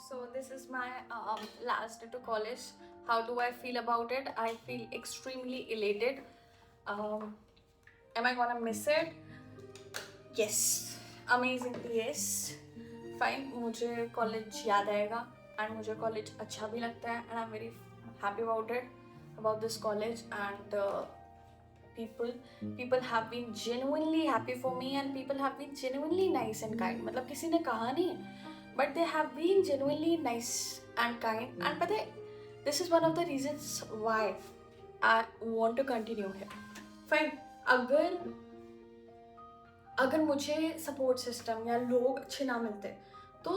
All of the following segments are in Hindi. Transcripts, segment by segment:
So this is my last day to college. How do I feel about it? I feel extremely elated. Um, am I gonna miss it? Yes, amazingly yes. Fine, मुझे college याद आएगा and मुझे college अच्छा भी लगता है and I'm very happy about this college and people have been genuinely happy for me and people have been genuinely nice and kind. मतलब किसी ने कहा नहीं है but they have been genuinely nice and kind and पता है this is one of the reasons why I want to continue here. Fine, अगर अगर मुझे सपोर्ट सिस्टम या लोग अच्छे ना मिलते तो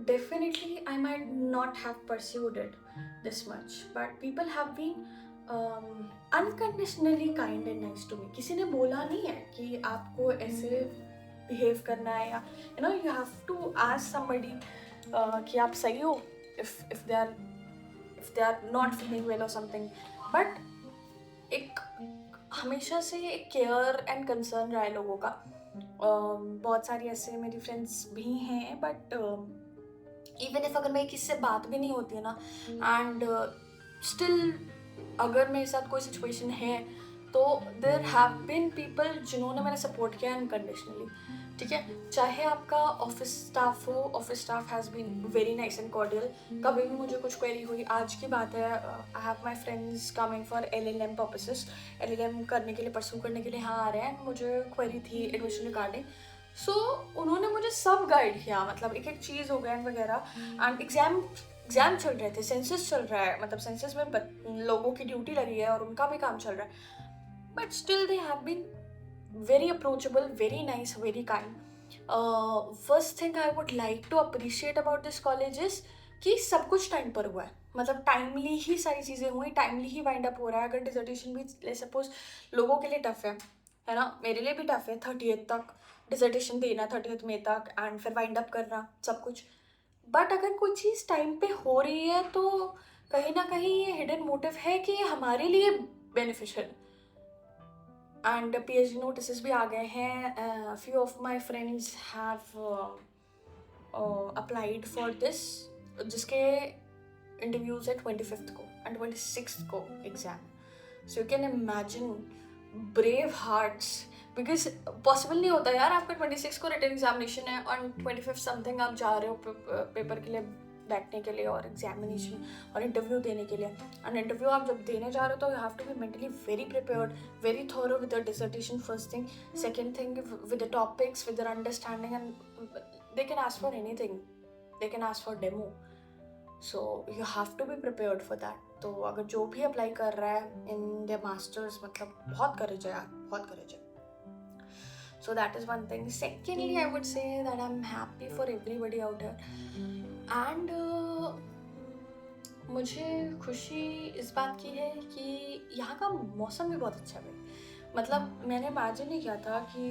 definitely I might not have pursued it this much but people have been unconditionally kind and nice to me. किसी ने बोला नहीं है कि आपको ऐसे बिहेव करना है या you know you have to ask somebody कि आप सही हो if they are not feeling well or something. But एक हमेशा से एक केयर एंड कंसर्न रहा है लोगों का. बहुत सारी ऐसे मेरी फ्रेंड्स भी हैं बट इवन इफ अगर मेरी किसी से बात भी नहीं होती है ना एंड स्टिल अगर मेरे साथ कोई सिचुएशन है तो देयर हैव बीन पीपल जिन्होंने मैंने सपोर्ट किया अनकंडीशनली. ठीक है, चाहे आपका ऑफिस स्टाफ हो, office staff has been very nice and cordial. कभी भी मुझे कुछ क्वेरी हुई, आज की बात है, I have my friends coming for LLM purposes. LLM करने के लिए, परस्यू करने के लिए यहाँ आ रहे हैं. मुझे क्वेरी थी एडमिशन रिगार्डिंग, सो उन्होंने मुझे सब गाइड किया. मतलब एक एक चीज़ हो गया वगैरह. एंड एग्ज़ाम चल रहे थे, सेंसस चल रहा है, मतलब सेंसस में लोगों की ड्यूटी लगी है और उनका भी काम चल रहा है. But still they have been very approachable, very nice, very kind. First thing I would like to appreciate about this college is कि सब कुछ टाइम पर हुआ है. मतलब टाइमली ही सारी चीज़ें हुई, टाइमली ही वाइंड अप हो रहा है. अगर डिजर्टेशन भी ले सपोज लोगों के लिए टफ है ना, मेरे लिए भी टफ है. 30th तक डिजर्टेशन देना, 30th मई तक, एंड फिर वाइंड अप करना सब कुछ. बट अगर कोई चीज़ टाइम पे हो रही है तो कहीं ना कहीं ये हिडन मोटिव है कि ये हमारे लिए बेनिफिशियल. एंड PhD नोटिस भी आ गए हैं. Few of my friends have applied for this, जिसके इंटरव्यूज है 25th को एंड 26th को exam. So you can imagine brave hearts, because possible नहीं होता यार. आपका 26 को रिटन एग्जामिनेशन है और 25th समथिंग आप जा रहे हो पेपर के लिए बैठने के लिए और एग्जामिनेशन और इंटरव्यू देने के लिए. एंड इंटरव्यू आप जब देने जा रहे हो तो you have to be mentally very prepared, very thorough with the dissertation first thing. Second thing with the topics, with their understanding, and they can ask for anything, they can ask for demo. So you have to be prepared for that. तो अगर जो भी अप्लाई कर रहा है इन द मास्टर्स, मतलब बहुत करेज है यार, बहुत करेज है. So that is one thing. Secondly, I would say that I'm happy for everybody out there. And मुझे खुशी इस बात की है कि यहाँ का मौसम भी बहुत अच्छा है. मतलब मैंने इमेजिन नहीं किया था कि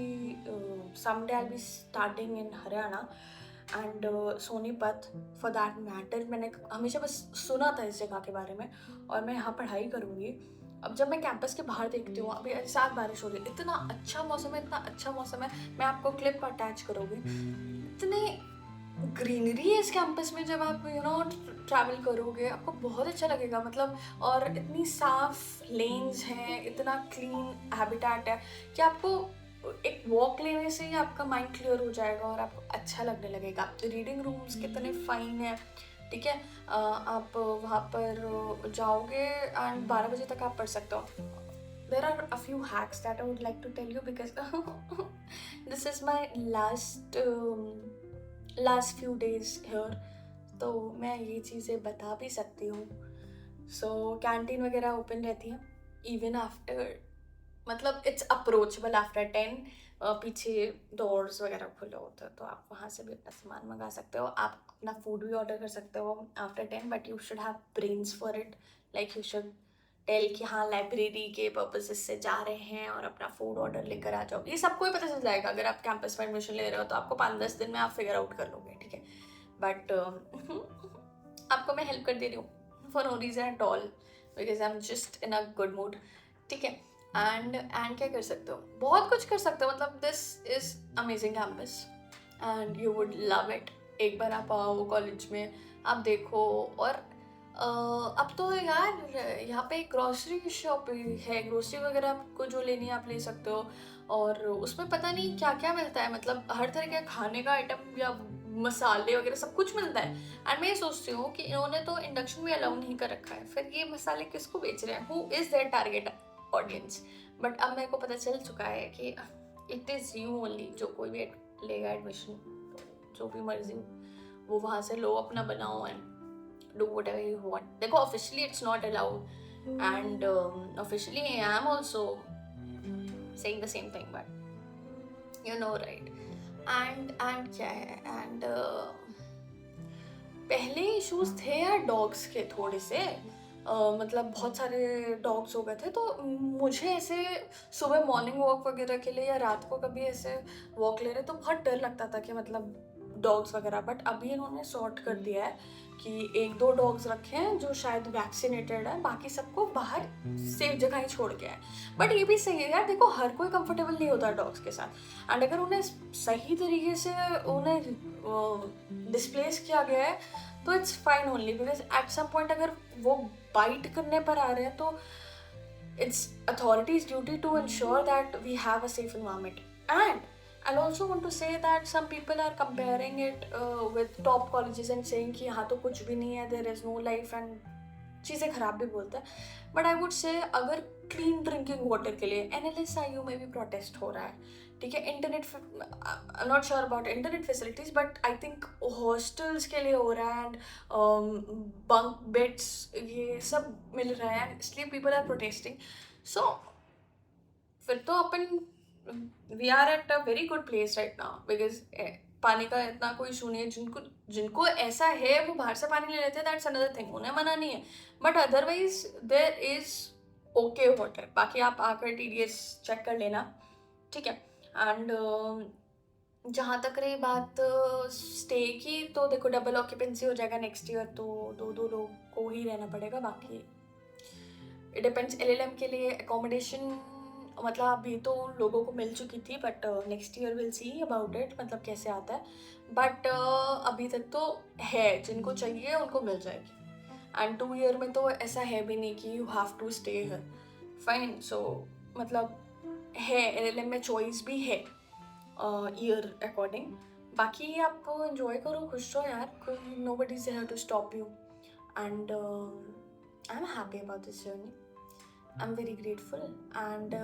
someday I'll be starting in Haryana and Sonipat for that matter. मैंने हमेशा बस सुना था इस जगह के बारे में और मैं यहाँ पढ़ाई करूँगी. अब जब मैं कैंपस के बाहर देखती हूँ, अभी साथ बारिश हो रही है, इतना अच्छा मौसम है, इतना अच्छा मौसम है. मैं आपको क्लिप अटैच करूँगी. इतने ग्रीनरी है इस कैंपस में. जब आप ट्रैवल करोगे आपको बहुत अच्छा लगेगा. मतलब और इतनी साफ लेन्स हैं, इतना क्लीन हैबिटेट है कि आपको एक वॉक लेने से ही आपका माइंड क्लियर हो जाएगा और आपको अच्छा लगने लगेगा. रीडिंग रूम्स कितने फाइन है. ठीक है, आप वहाँ पर जाओगे एंड 12 बजे तक आप पढ़ सकते हो. There are a few hacks that I would like to tell you because this is my last few days here. तो मैं ये चीज़ें बता भी सकती हूँ. सो कैंटीन वगैरह ओपन रहती है इवन आफ्टर, मतलब इट्स अप्रोचेबल आफ्टर 10. पीछे डोर्स वगैरह खुले होते हैं तो आप वहाँ से भी अपना सामान मंगा सकते हो. आप अपना फूड भी ऑर्डर कर सकते हो after 10, but you should have brains for it. Like you should tell कि हाँ लाइब्रेरी के पर्पसेस से जा रहे हैं और अपना फूड ऑर्डर लेकर आ जाओ. ये सबको ही पता चल जाएगा. अगर आप कैंपस में एडमिशन ले रहे हो तो आपको 5-10 दिन में आप फिगर आउट कर लोगे. ठीक है, बट आपको मैं हेल्प कर दे रही हूँ for no reason at all, because I am just in a good mood. ठीक है, एंड क्या कर सकते हो, बहुत कुछ कर सकते हो. मतलब this is amazing campus and you would love it. एक बार आप आओ कॉलेज में, आप देखो। और अब तो यार यहाँ पे ग्रोसरी शॉप है, ग्रोसरी वगैरह आपको जो लेनी है आप ले सकते हो, और उसमें पता नहीं क्या क्या मिलता है, मतलब हर तरह के खाने का आइटम या मसाले वगैरह सब कुछ मिलता है। एंड मैं ये सोचती हूँ कि इन्होंने तो इंडक्शन भी अलाउ नहीं कर रखा है, फिर ये मसाले किसको बेच रहे हैं, who is their target audience. But अब मेरे को पता चल चुका है कि इट इज़ यू ओनली, जो कोई भी लेगा एडमिशन, जो भी मर्जी वो वहाँ से लो, अपना बनाओ and do whatever you want. देखो officially it's not allowed, and officially I am also saying the same thing, but you know, right? And क्या है, and पहले इश्यूज थे यार डॉग्स के थोड़े से, मतलब बहुत सारे डॉग्स हो गए थे, तो मुझे ऐसे सुबह मॉर्निंग वॉक वगैरह के लिए या रात को कभी ऐसे वॉक ले रहे तो बहुत डर लगता था कि मतलब डॉग्स वगैरह। बट अभी इन्होंने सॉर्ट कर दिया है कि 1-2 डॉग्स रखे हैं जो शायद वैक्सीनेटेड है, बाकी सबको बाहर सेफ जगह ही छोड़ के है। बट ये भी सही है यार, देखो हर कोई कंफर्टेबल नहीं होता डॉग्स के साथ, एंड अगर उन्हें सही तरीके से उन्हें डिस्प्लेस किया गया है तो it's fine only, because at some point अगर वो बाइट करने पर आ रहे हैं तो it's authorities' duty to ensure that we have a safe environment. And I'll also want to say that some people are comparing it with top colleges and saying कि यहाँ तो कुछ भी नहीं है, there is no life, and चीज़ें खराब भी बोलते हैं। बट आई वुड से अगर क्लीन ड्रिंकिंग वाटर के लिए NLSIU में भी प्रोटेस्ट हो रहा है, ठीक है, internet, I am not sure about internet facilities, but I think hostels के लिए हो रहा है, एंड बंक बेड्स ये सब मिल रहा है, एंड इसलिए पीपल आर प्रोटेस्टिंग। सो फिर तो अपन we are at a very good place right now, because पानी का इतना कोई इशू नहीं है। जिनको ऐसा है वो बाहर से पानी ले लेते हैं, दैट्स अनदर थिंग, उन्हें मना नहीं है, but otherwise there is okay water. बाकी आप आकर TDS चेक कर लेना, ठीक है। एंड जहाँ तक रही बात स्टे की, तो देखो डबल ऑक्यूपेंसी हो जाएगा नेक्स्ट ईयर, तो 2-2 लोग को ही रहना पड़ेगा। बाकी इट डिपेंड्स, LLM के लिए एकोमोडेशन मतलब अभी तो लोगों को मिल चुकी थी, but next year will see about it, मतलब कैसे आता है। बट अभी तक तो है, जिनको चाहिए उनको मिल जाएगी। एंड 2 ईयर में तो ऐसा है भी नहीं कि you have to stay here, fine. So मतलब है, LLM में चॉइस भी है ईयर अकॉर्डिंग। बाकी आप एंजॉय करो, खुश रहो यार, nobody is here to stop you, and I'm happy about this journey. I'm very grateful, and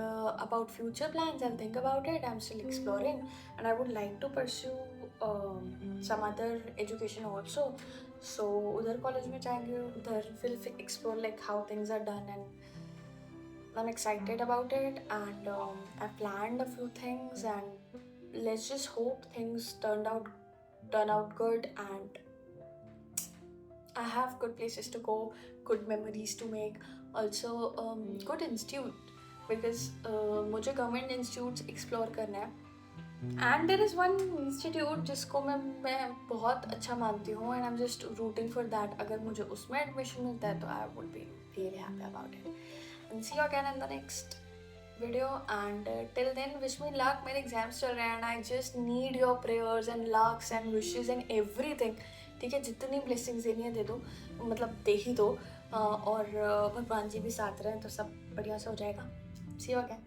about future plans, I'll think about it. I'm still exploring, and I would like to pursue some other education also. So उधर college में जाएंगे, उधर will explore like how things are done, and I'm excited about it, and I've planned a few things, and let's just hope things turn out good, and I have good places to go, good memories to make, also good institute, because मुझे गवर्नमेंट इंस्टीट्यूट्स एक्सप्लोर करना है, and there is one institute जिसको मैं बहुत अच्छा मानती हूँ, and I am just rooting for that. अगर मुझे उसमें एडमिशन मिलता है तो I would be really happy about it, and see you again in the next video, and till then wish me luck. मेरे एग्जाम्स चल रहे हैं, and I just need your prayers and lucks and wishes and everything, ठीक है। जितनी ब्लेसिंग्स देनी है दे दो, मतलब दे ही दो, और भगवान जी भी साथ रहें तो सब बढ़िया से हो जाएगा। सी यू अगेन।